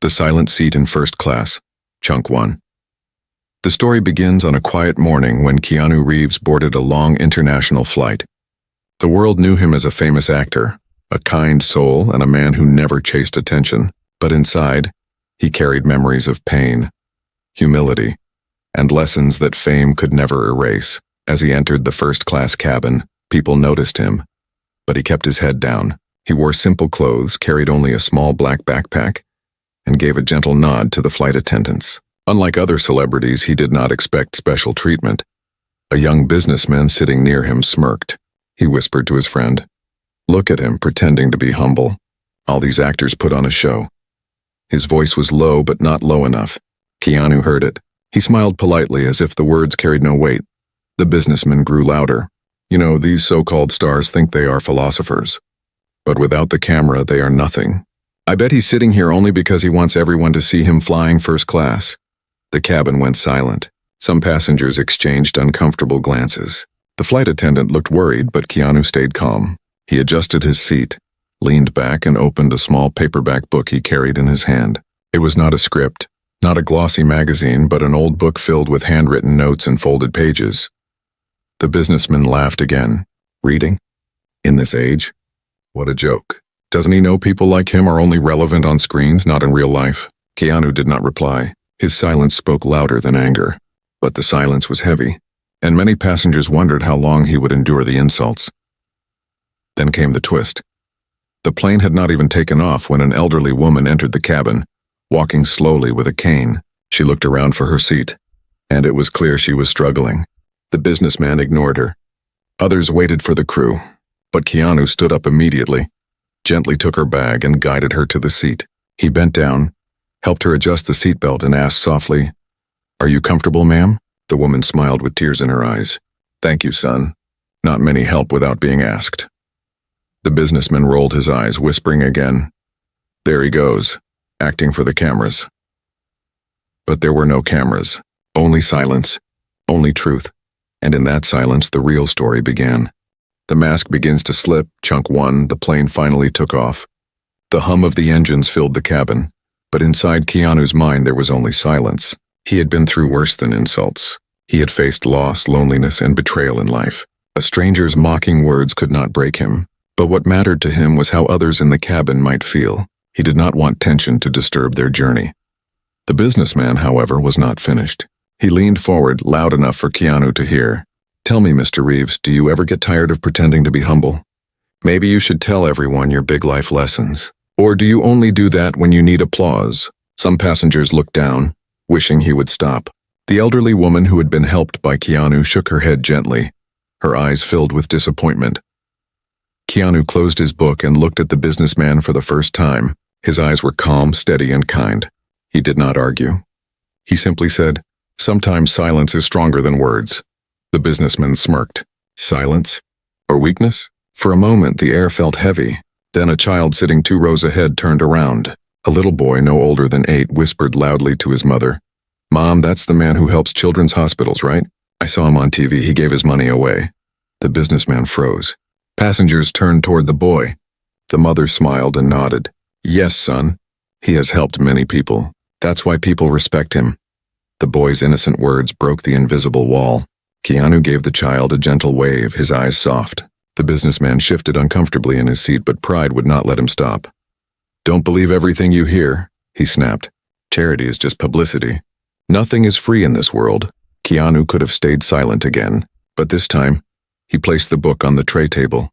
The Silent Seat in First Class, Chunk 1. The story begins on a quiet morning when Keanu Reeves boarded a long international flight. The world knew him as a famous actor, a kind soul and a man who never chased attention, but inside, he carried memories of pain, humility, and lessons that fame could never erase. As he entered the first-class cabin, people noticed him, but he kept his head down. He wore simple clothes, carried only a small black backpack, and gave a gentle nod to the flight attendants. Unlike other celebrities, he did not expect special treatment. A young businessman sitting near him smirked. He whispered to his friend, "Look at him, pretending to be humble. All these actors put on a show." His voice was low, but not low enough. Keanu heard it. He smiled politely, as if the words carried no weight. The businessman grew louder. "You know, these so-called stars think they are philosophers. But without the camera, they are nothing. I bet he's sitting here only because he wants everyone to see him flying first class." The cabin went silent. Some passengers exchanged uncomfortable glances. The flight attendant looked worried, but Keanu stayed calm. He adjusted his seat, leaned back, and opened a small paperback book he carried in his hand. It was not a script, not a glossy magazine, but an old book filled with handwritten notes and folded pages. The businessman laughed again. Reading? In this age? What a joke. Doesn't he know people like him are only relevant on screens, not in real life? Keanu did not reply. His silence spoke louder than anger. But the silence was heavy, and many passengers wondered how long he would endure the insults. Then came the twist. The plane had not even taken off when an elderly woman entered the cabin, walking slowly with a cane. She looked around for her seat, and it was clear she was struggling. The businessman ignored her. Others waited for the crew, but Keanu stood up immediately, gently took her bag and guided her to the seat. He bent down, helped her adjust the seatbelt, and asked softly, "Are you comfortable, ma'am?" The woman smiled with tears in her eyes. "Thank you, son. Not many help without being asked." The businessman rolled his eyes, whispering again, "There he goes, acting for the cameras." But there were no cameras, only silence, only truth, and in that silence the real story began. The mask begins to slip, Chunk 1, the plane finally took off. The hum of the engines filled the cabin, but inside Keanu's mind there was only silence. He had been through worse than insults. He had faced loss, loneliness, and betrayal in life. A stranger's mocking words could not break him, but what mattered to him was how others in the cabin might feel. He did not want tension to disturb their journey. The businessman, however, was not finished. He leaned forward, loud enough for Keanu to hear. "Tell me, Mr. Reeves, do you ever get tired of pretending to be humble? Maybe you should tell everyone your big life lessons. Or do you only do that when you need applause?" Some passengers looked down, wishing he would stop. The elderly woman who had been helped by Keanu shook her head gently, her eyes filled with disappointment. Keanu closed his book and looked at the businessman for the first time. His eyes were calm, steady, and kind. He did not argue. He simply said, "Sometimes silence is stronger than words." The businessman smirked. Silence? Or weakness? For a moment the air felt heavy. Then a child sitting 2 rows ahead turned around. A little boy no older than 8 whispered loudly to his mother, "Mom, that's the man who helps children's hospitals, right? I saw him on TV. He gave his money away." The businessman froze. Passengers turned toward the boy. The mother smiled and nodded. "Yes, son. He has helped many people. That's why people respect him." The boy's innocent words broke the invisible wall. Keanu gave the child a gentle wave, his eyes soft. The businessman shifted uncomfortably in his seat, but pride would not let him stop. "Don't believe everything you hear," he snapped. "Charity is just publicity. Nothing is free in this world." Keanu could have stayed silent again, but this time, he placed the book on the tray table,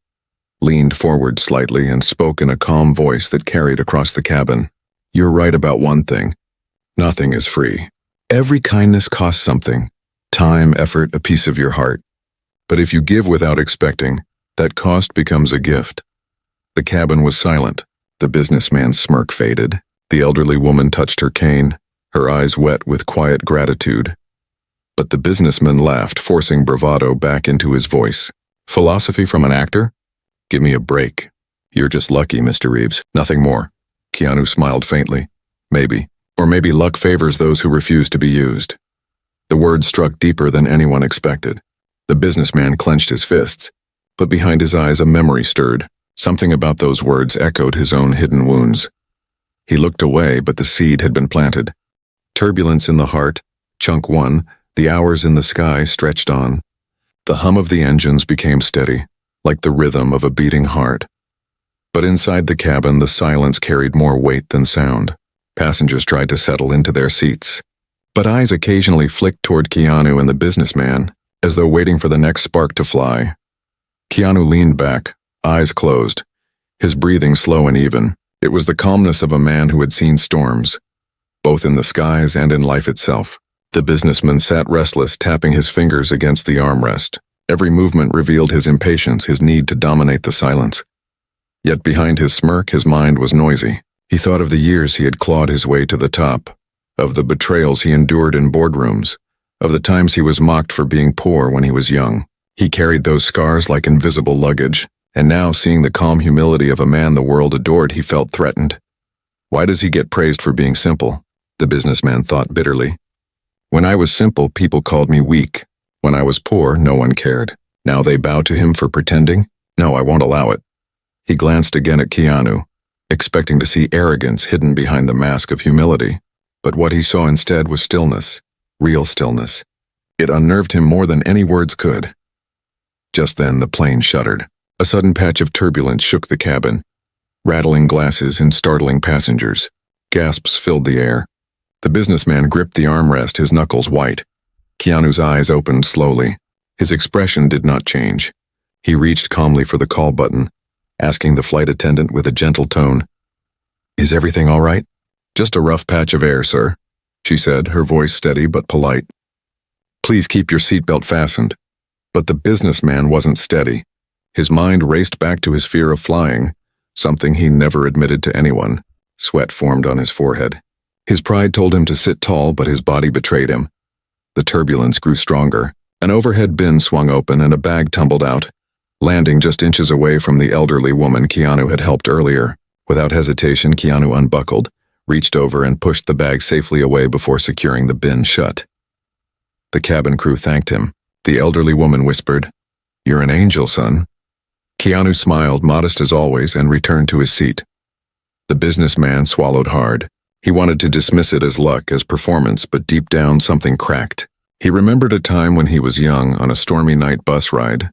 leaned forward slightly, and spoke in a calm voice that carried across the cabin. "You're right about one thing. Nothing is free. Every kindness costs something. Time, effort, a piece of your heart. But if you give without expecting, that cost becomes a gift." The cabin was silent. The businessman's smirk faded. The elderly woman touched her cane, her eyes wet with quiet gratitude. But the businessman laughed, forcing bravado back into his voice. "Philosophy from an actor? Give me a break. You're just lucky, Mr. Reeves, nothing more." Keanu smiled faintly. "Maybe. Or maybe luck favors those who refuse to be used." The words struck deeper than anyone expected. The businessman clenched his fists, but behind his eyes a memory stirred. Something about those words echoed his own hidden wounds. He looked away, but the seed had been planted. Turbulence in the heart, chunk 1, the hours in the sky stretched on. The hum of the engines became steady, like the rhythm of a beating heart. But inside the cabin, the silence carried more weight than sound. Passengers tried to settle into their seats, but eyes occasionally flicked toward Keanu and the businessman, as though waiting for the next spark to fly. Keanu leaned back, eyes closed, his breathing slow and even. It was the calmness of a man who had seen storms, both in the skies and in life itself. The businessman sat restless, tapping his fingers against the armrest. Every movement revealed his impatience, his need to dominate the silence. Yet behind his smirk, his mind was noisy. He thought of the years he had clawed his way to the top, of the betrayals he endured in boardrooms, of the times he was mocked for being poor when he was young. He carried those scars like invisible luggage, and now, seeing the calm humility of a man the world adored, he felt threatened. Why does he get praised for being simple? The businessman thought bitterly. When I was simple, people called me weak. When I was poor, no one cared. Now they bow to him for pretending? No, I won't allow it. He glanced again at Keanu, expecting to see arrogance hidden behind the mask of humility. But what he saw instead was stillness, real stillness. It unnerved him more than any words could. Just then the plane shuddered. A sudden patch of turbulence shook the cabin, rattling glasses and startling passengers. Gasps filled the air. The businessman gripped the armrest, his knuckles white. Keanu's eyes opened slowly. His expression did not change. He reached calmly for the call button, asking the flight attendant with a gentle tone, "Is everything all right?" "Just a rough patch of air, sir," she said, her voice steady but polite. "Please keep your seatbelt fastened." But the businessman wasn't steady. His mind raced back to his fear of flying, something he never admitted to anyone. Sweat formed on his forehead. His pride told him to sit tall, but his body betrayed him. The turbulence grew stronger. An overhead bin swung open and a bag tumbled out, landing just inches away from the elderly woman Keanu had helped earlier. Without hesitation, Keanu unbuckled, reached over and pushed the bag safely away before securing the bin shut. The cabin crew thanked him. The elderly woman whispered, "You're an angel, son." Keanu smiled, modest as always, and returned to his seat. The businessman swallowed hard. He wanted to dismiss it as luck, as performance, but deep down something cracked. He remembered a time when he was young on a stormy night bus ride,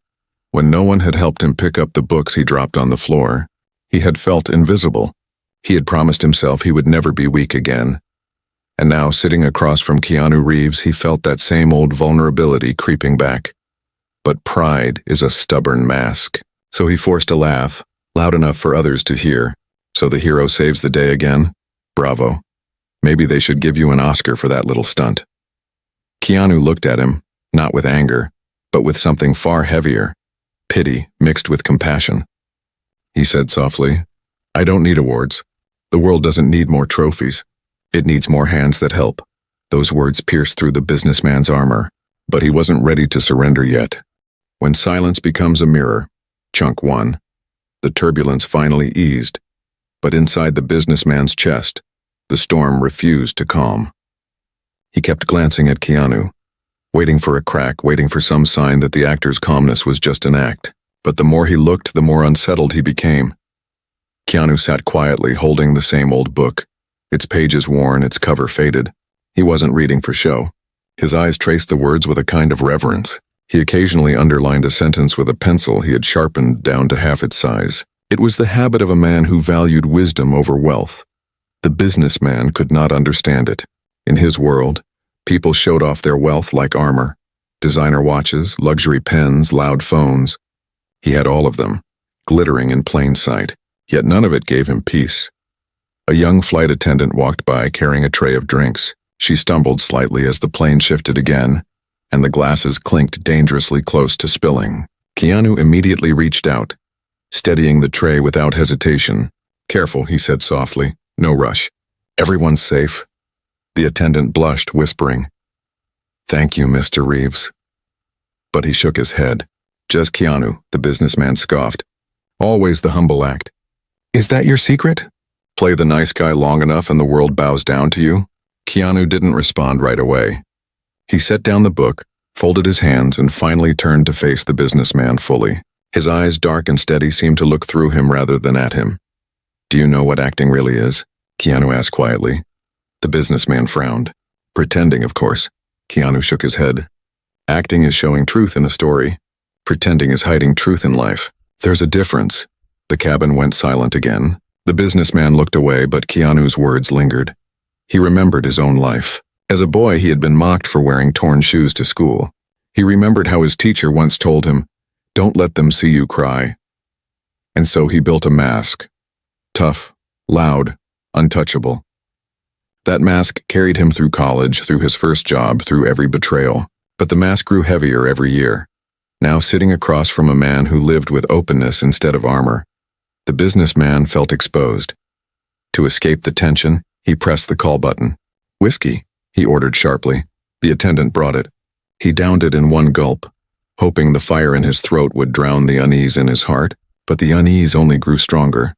when no one had helped him pick up the books he dropped on the floor. He had felt invisible. He had promised himself he would never be weak again. And now, sitting across from Keanu Reeves, he felt that same old vulnerability creeping back. But pride is a stubborn mask. So he forced a laugh, loud enough for others to hear. "So the hero saves the day again? Bravo. Maybe they should give you an Oscar for that little stunt." Keanu looked at him, not with anger, but with something far heavier, pity mixed with compassion. He said softly, "I don't need awards. The world doesn't need more trophies. It needs more hands that help." Those words pierced through the businessman's armor, but he wasn't ready to surrender yet. When silence becomes a mirror, chunk 1, the turbulence finally eased, but inside the businessman's chest, the storm refused to calm. He kept glancing at Keanu, waiting for a crack, waiting for some sign that the actor's calmness was just an act. But the more he looked, the more unsettled he became. Keanu sat quietly, holding the same old book, its pages worn, its cover faded. He wasn't reading for show. His eyes traced the words with a kind of reverence. He occasionally underlined a sentence with a pencil he had sharpened down to half its size. It was the habit of a man who valued wisdom over wealth. The businessman could not understand it. In his world, people showed off their wealth like armor. Designer watches, luxury pens, loud phones. He had all of them, glittering in plain sight, yet none of it gave him peace. A young flight attendant walked by carrying a tray of drinks. She stumbled slightly as the plane shifted again, and the glasses clinked dangerously close to spilling. Keanu immediately reached out, steadying the tray without hesitation. "Careful," he said softly. "No rush. Everyone's safe." The attendant blushed, whispering, "Thank you, Mr. Reeves." But he shook his head. "Just Keanu," the businessman scoffed. "Always the humble act. Is that your secret? Play the nice guy long enough and the world bows down to you?" Keanu didn't respond right away. He set down the book, folded his hands, and finally turned to face the businessman fully. His eyes, dark and steady, seemed to look through him rather than at him. "Do you know what acting really is?" Keanu asked quietly. The businessman frowned. Pretending, of course. Keanu shook his head. Acting is showing truth in a story. Pretending is hiding truth in life. There's a difference. The cabin went silent again. The businessman looked away, but Keanu's words lingered. He remembered his own life. As a boy, he had been mocked for wearing torn shoes to school. He remembered how his teacher once told him, "Don't let them see you cry." And so he built a mask. Tough, loud, untouchable. That mask carried him through college, through his first job, through every betrayal. But the mask grew heavier every year. Now sitting across from a man who lived with openness instead of armor, the businessman felt exposed. To escape the tension, he pressed the call button. "Whiskey," he ordered sharply. The attendant brought it. He downed it in one gulp, hoping the fire in his throat would drown the unease in his heart, but the unease only grew stronger.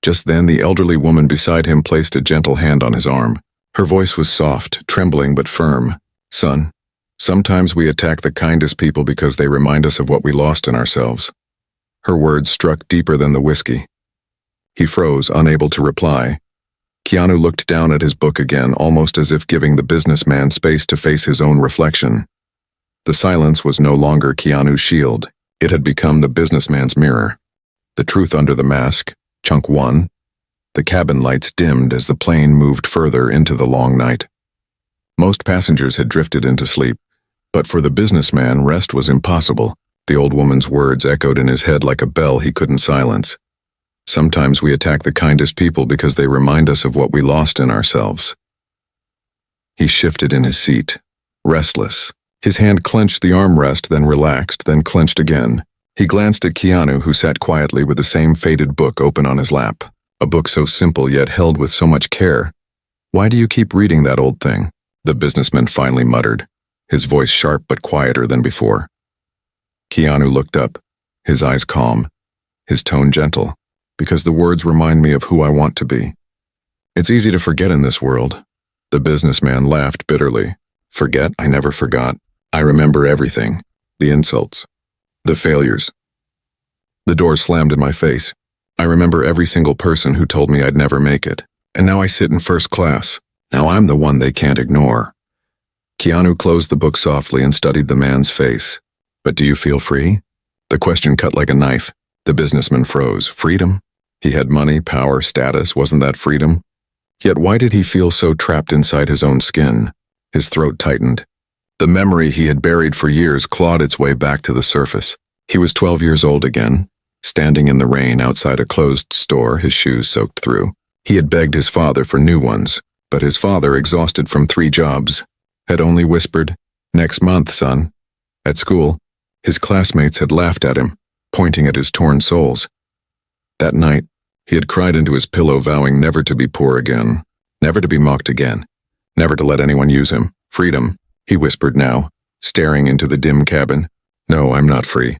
Just then the elderly woman beside him placed a gentle hand on his arm. Her voice was soft, trembling but firm. "Son, sometimes we attack the kindest people because they remind us of what we lost in ourselves." Her words struck deeper than the whiskey. He froze, unable to reply. Keanu looked down at his book again, almost as if giving the businessman space to face his own reflection. The silence was no longer Keanu's shield. It had become the businessman's mirror. The truth under the mask, Chunk 1. The cabin lights dimmed as the plane moved further into the long night. Most passengers had drifted into sleep, but for the businessman, rest was impossible. The old woman's words echoed in his head like a bell he couldn't silence. Sometimes we attack the kindest people because they remind us of what we lost in ourselves. He shifted in his seat, restless. His hand clenched the armrest, then relaxed, then clenched again. He glanced at Keanu, who sat quietly with the same faded book open on his lap. A book so simple yet held with so much care. "Why do you keep reading that old thing?" the businessman finally muttered, his voice sharp but quieter than before. Keanu looked up, his eyes calm, his tone gentle. "Because the words remind me of who I want to be." "It's easy to forget in this world." The businessman laughed bitterly. "Forget? I never forgot. I remember everything. The insults. The failures. The door slammed in my face. I remember every single person who told me I'd never make it. And now I sit in first class. Now I'm the one they can't ignore." Keanu closed the book softly and studied the man's face. "But do you feel free?" The question cut like a knife. The businessman froze. Freedom? He had money, power, status. Wasn't that freedom? Yet why did he feel so trapped inside his own skin? His throat tightened. The memory he had buried for years clawed its way back to the surface. He was 12 years old again, standing in the rain outside a closed store, his shoes soaked through. He had begged his father for new ones, but his father, exhausted from 3 jobs, had only whispered, "Next month, son." At school, his classmates had laughed at him, pointing at his torn soles. That night, he had cried into his pillow, vowing never to be poor again, never to be mocked again, never to let anyone use him. "Freedom," he whispered now, staring into the dim cabin. "No, I'm not free.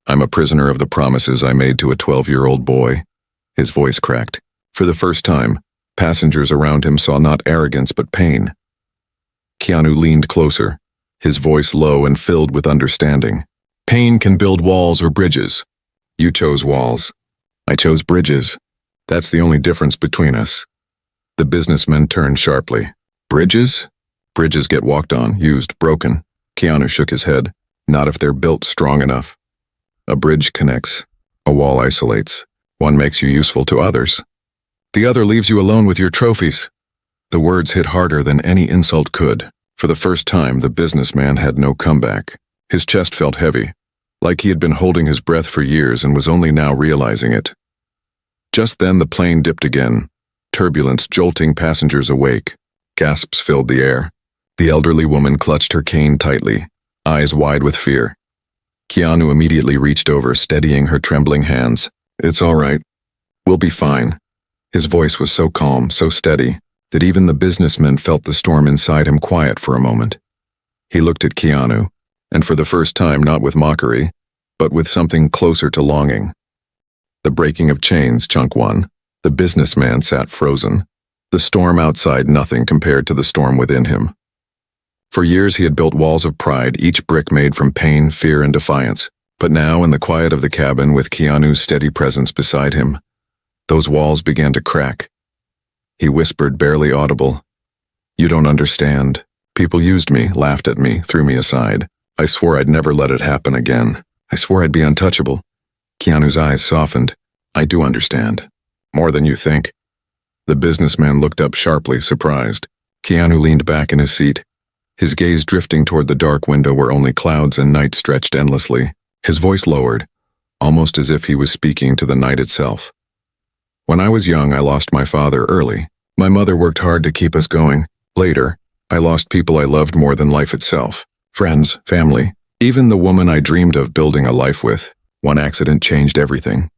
I'm a prisoner of the promises I made to a 12-year-old boy." His voice cracked. For the first time, passengers around him saw not arrogance but pain. Keanu leaned closer, his voice low and filled with understanding. "Pain can build walls or bridges. You chose walls. I chose bridges. That's the only difference between us." The businessman turned sharply. "Bridges? Bridges get walked on, used, broken." Keanu shook his head. "Not if they're built strong enough. A bridge connects. A wall isolates. One makes you useful to others. The other leaves you alone with your trophies." The words hit harder than any insult could. For the first time, the businessman had no comeback. His chest felt heavy, like he had been holding his breath for years and was only now realizing it. Just then the plane dipped again, turbulence jolting passengers awake. Gasps filled the air. The elderly woman clutched her cane tightly, eyes wide with fear. Keanu immediately reached over, steadying her trembling hands. "It's all right. We'll be fine." His voice was so calm, so steady, that even the businessman felt the storm inside him quiet for a moment. He looked at Keanu, and for the first time not with mockery, but with something closer to longing. The breaking of chains, Chunk 1. The businessman sat frozen. The storm outside nothing compared to the storm within him. For years he had built walls of pride, each brick made from pain, fear, and defiance. But now, in the quiet of the cabin, with Keanu's steady presence beside him, those walls began to crack. He whispered, barely audible. You don't understand. People used me, laughed at me, threw me aside. I swore I'd never let it happen again. I swore I'd be untouchable. Keanu's eyes softened. I do understand. More than you think. The businessman looked up sharply, surprised. Keanu leaned back in his seat, his gaze drifting toward the dark window where only clouds and night stretched endlessly. His voice lowered, almost as if he was speaking to the night itself. When I was young, I lost my father early. My mother worked hard to keep us going. Later, I lost people I loved more than life itself. Friends, family, even the woman I dreamed of building a life with. One accident changed everything.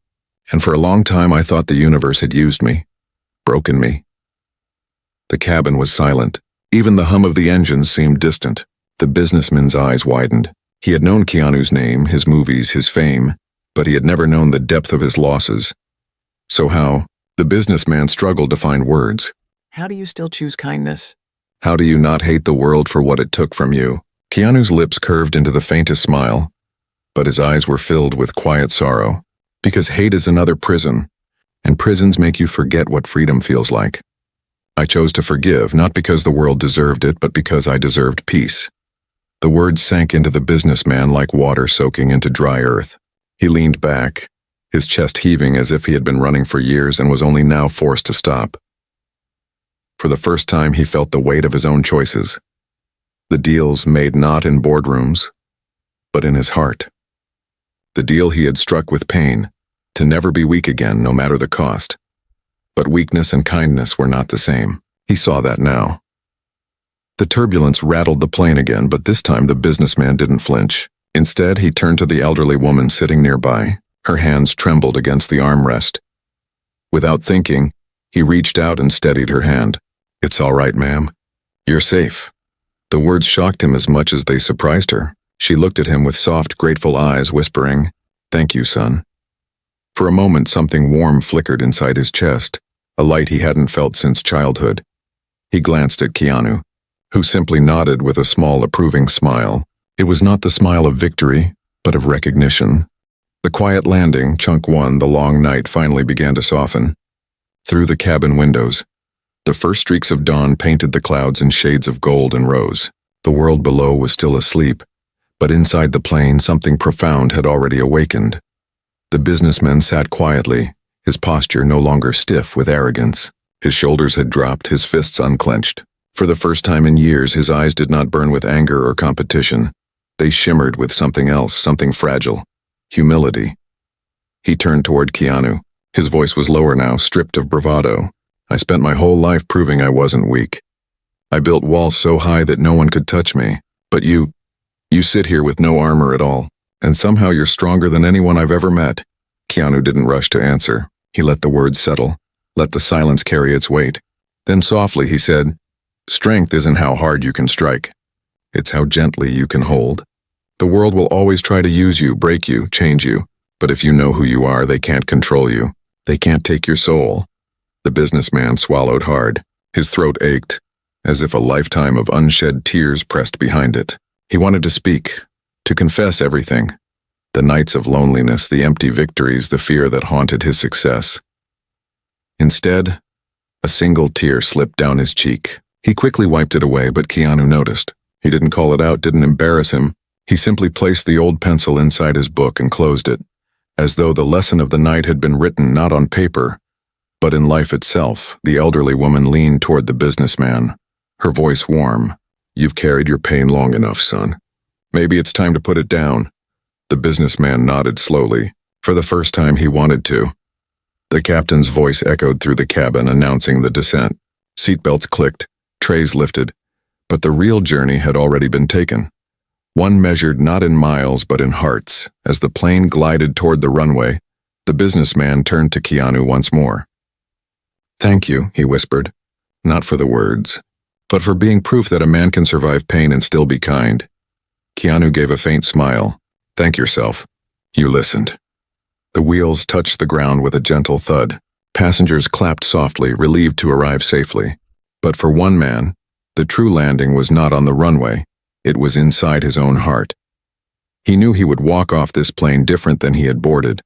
And for a long time I thought the universe had used me, broken me. The cabin was silent. Even the hum of the engines seemed distant. The businessman's eyes widened. He had known Keanu's name, his movies, his fame, but he had never known the depth of his losses. So how? The businessman struggled to find words. How do you still choose kindness? How do you not hate the world for what it took from you? Keanu's lips curved into the faintest smile, but his eyes were filled with quiet sorrow. Because hate is another prison, and prisons make you forget what freedom feels like. I chose to forgive, not because the world deserved it, but because I deserved peace. The words sank into the businessman like water soaking into dry earth. He leaned back, his chest heaving as if he had been running for years and was only now forced to stop. For the first time, he felt the weight of his own choices. The deals made not in boardrooms, but in his heart. The deal he had struck with pain, to never be weak again, no matter the cost. But weakness and kindness were not the same. He saw that now. The turbulence rattled the plane again, but this time the businessman didn't flinch. Instead, he turned to the elderly woman sitting nearby. Her hands trembled against the armrest. Without thinking, he reached out and steadied her hand. It's all right, ma'am. You're safe. The words shocked him as much as they surprised her. She looked at him with soft, grateful eyes, whispering, Thank you, son. For a moment, something warm flickered inside his chest, a light he hadn't felt since childhood. He glanced at Keanu, who simply nodded with a small, approving smile. It was not the smile of victory, but of recognition. The quiet landing, Chunk 1, the long night, finally began to soften. Through the cabin windows, the first streaks of dawn painted the clouds in shades of gold and rose. The world below was still asleep, but inside the plane something profound had already awakened. The businessman sat quietly, his posture no longer stiff with arrogance. His shoulders had dropped, his fists unclenched. For the first time in years, his eyes did not burn with anger or competition. They shimmered with something else, something fragile. Humility. He turned toward Keanu. His voice was lower now, stripped of bravado. I spent my whole life proving I wasn't weak. I built walls so high that no one could touch me. But you sit here with no armor at all, and somehow you're stronger than anyone I've ever met. Keanu didn't rush to answer. He let the words settle, let the silence carry its weight. Then softly he said, Strength isn't how hard you can strike. It's how gently you can hold. The world will always try to use you, break you, change you. But if you know who you are, they can't control you. They can't take your soul. The businessman swallowed hard. His throat ached, as if a lifetime of unshed tears pressed behind it. He wanted to speak, to confess everything. The nights of loneliness, the empty victories, the fear that haunted his success. Instead, a single tear slipped down his cheek. He quickly wiped it away, but Keanu noticed. He didn't call it out, didn't embarrass him. He simply placed the old pencil inside his book and closed it, as though the lesson of the night had been written not on paper, but in life itself. The elderly woman leaned toward the businessman, her voice warm. You've carried your pain long enough, son. Maybe it's time to put it down. The businessman nodded slowly. For the first time, he wanted to. The captain's voice echoed through the cabin, announcing the descent. Seatbelts clicked, trays lifted, but the real journey had already been taken. One measured not in miles but in hearts. As the plane glided toward the runway, the businessman turned to Keanu once more. Thank you, he whispered, not for the words, but for being proof that a man can survive pain and still be kind. Keanu gave a faint smile. Thank yourself. You listened. The wheels touched the ground with a gentle thud. Passengers clapped softly, relieved to arrive safely. But for one man, the true landing was not on the runway. It was inside his own heart. He knew he would walk off this plane different than he had boarded,